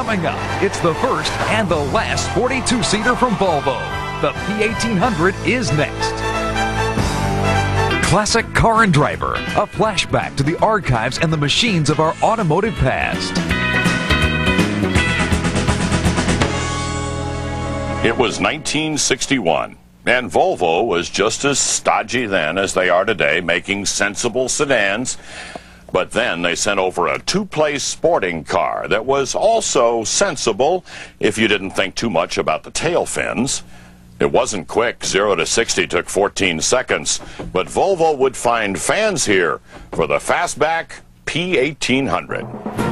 Coming up, it's the first and the last 42-seater from Volvo. The P1800 is next. Classic Car and Driver, a flashback to the archives and the machines of our automotive past. It was 1961, and Volvo was just as stodgy then as they are today, making sensible sedans. But then they sent over a two-place sporting car that was also sensible if you didn't think too much about the tail fins. It wasn't quick. 0 to 60 took 14 seconds. But Volvo would find fans here for the fastback P1800.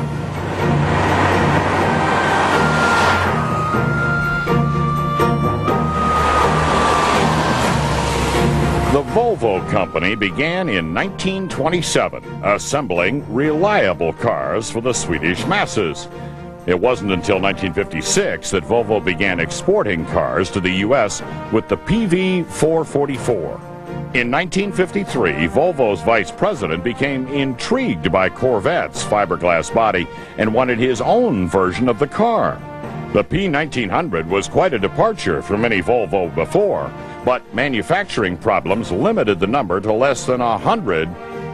The Volvo company began in 1927, assembling reliable cars for the Swedish masses. It wasn't until 1956 that Volvo began exporting cars to the U.S. with the PV444. In 1953, Volvo's vice president became intrigued by Corvette's fiberglass body and wanted his own version of the car. The P1900 was quite a departure from any Volvo before, but manufacturing problems limited the number to less than 100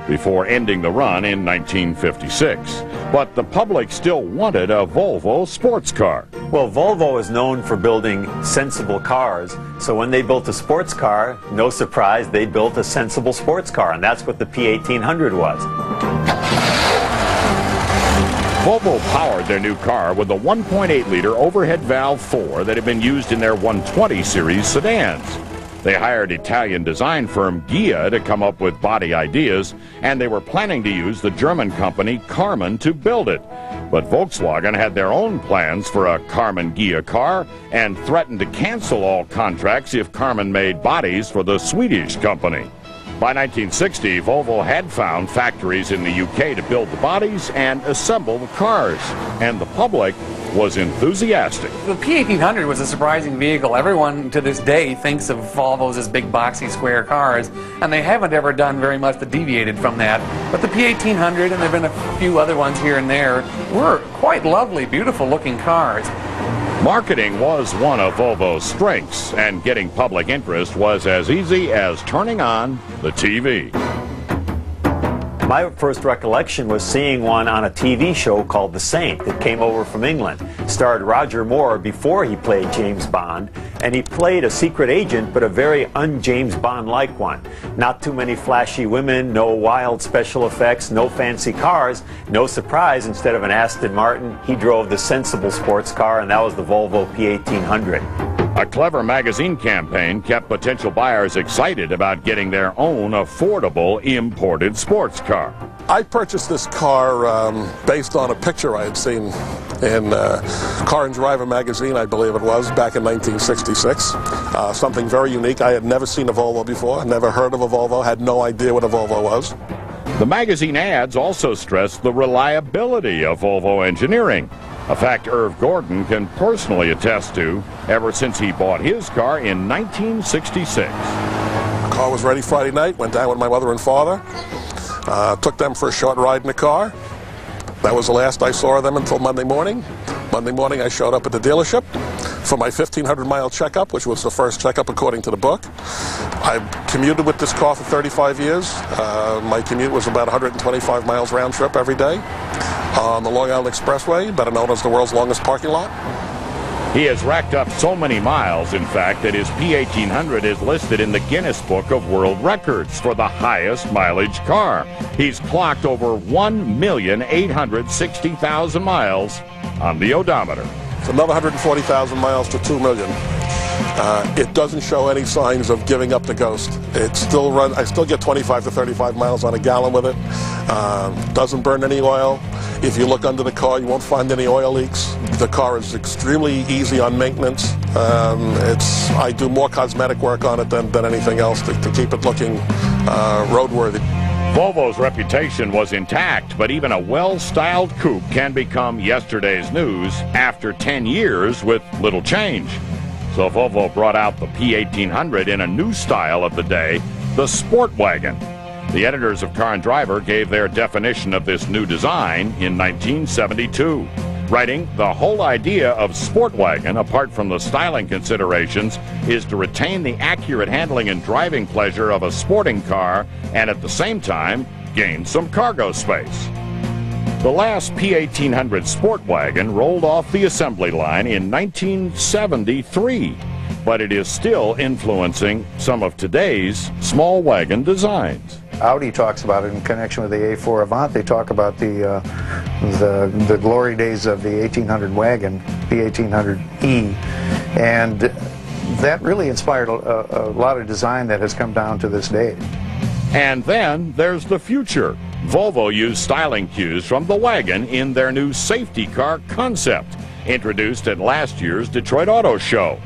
before ending the run in 1956. But the public still wanted a Volvo sports car. Well, Volvo is known for building sensible cars, so when they built a sports car, no surprise, they built a sensible sports car, and that's what the P1800 was. Volvo powered their new car with a 1.8-liter overhead valve 4 that had been used in their 120 series sedans. They hired Italian design firm Ghia to come up with body ideas, and they were planning to use the German company Karmann to build it. But Volkswagen had their own plans for a Karmann-Ghia car and threatened to cancel all contracts if Karmann made bodies for the Swedish company. By 1960, Volvo had found factories in the UK to build the bodies and assemble the cars, and the public was enthusiastic. The P1800 was a surprising vehicle. Everyone to this day thinks of Volvos as big boxy square cars, and they haven't ever done very much that deviated from that. But the P1800, and there have been a few other ones here and there, were quite lovely, beautiful looking cars. Marketing was one of Volvo's strengths, and getting public interest was as easy as turning on the TV. My first recollection was seeing one on a TV show called The Saint that came over from England. Starred Roger Moore before he played James Bond, and he played a secret agent, but a very un-James Bond-like one. Not too many flashy women, no wild special effects, no fancy cars. No surprise, instead of an Aston Martin, he drove the sensible sports car, and that was the Volvo P1800. A clever magazine campaign kept potential buyers excited about getting their own affordable imported sports car. I purchased this car based on a picture I had seen in Car and Driver magazine, I believe it was, back in 1966. Something very unique. I had never seen a Volvo before, never heard of a Volvo, had no idea what a Volvo was. The magazine ads also stressed the reliability of Volvo engineering, a fact Irv Gordon can personally attest to ever since he bought his car in 1966. The car was ready Friday night, went down with my mother and father, took them for a short ride in the car. That was the last I saw of them until Monday morning. Monday morning I showed up at the dealership for my 1,500-mile checkup, which was the first checkup according to the book. I commuted with this car for 35 years. My commute was about 125 miles round trip every day on the Long Island Expressway, better known as the world's longest parking lot. He has racked up so many miles, in fact, that his P1800 is listed in the Guinness Book of World Records for the highest mileage car. He's clocked over 1,860,000 miles on the odometer. It's another 140,000 miles to 2 million. It doesn't show any signs of giving up the ghost. It still runs. I still get 25 to 35 miles on a gallon with it. Doesn't burn any oil. If you look under the car, you won't find any oil leaks. The car is extremely easy on maintenance. I do more cosmetic work on it than anything else to keep it looking roadworthy. Volvo's reputation was intact, but even a well-styled coupe can become yesterday's news after 10 years with little change. So Volvo brought out the P1800 in a new style of the day, the Sport Wagon. The editors of Car and Driver gave their definition of this new design in 1972. writing, "The whole idea of sport wagon, apart from the styling considerations, is to retain the accurate handling and driving pleasure of a sporting car and at the same time gain some cargo space." The last P1800 sport wagon rolled off the assembly line in 1973, but it is still influencing some of today's small wagon designs. Audi talks about it in connection with the A4 Avant. They talk about the glory days of the 1800 wagon, P1800E, and that really inspired a lot of design that has come down to this day. And then there's the future. Volvo used styling cues from the wagon in their new safety car concept, introduced at last year's Detroit Auto Show.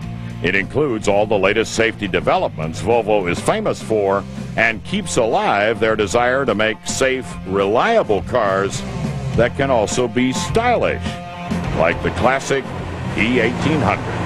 It includes all the latest safety developments Volvo is famous for and keeps alive their desire to make safe, reliable cars that can also be stylish, like the classic P1800.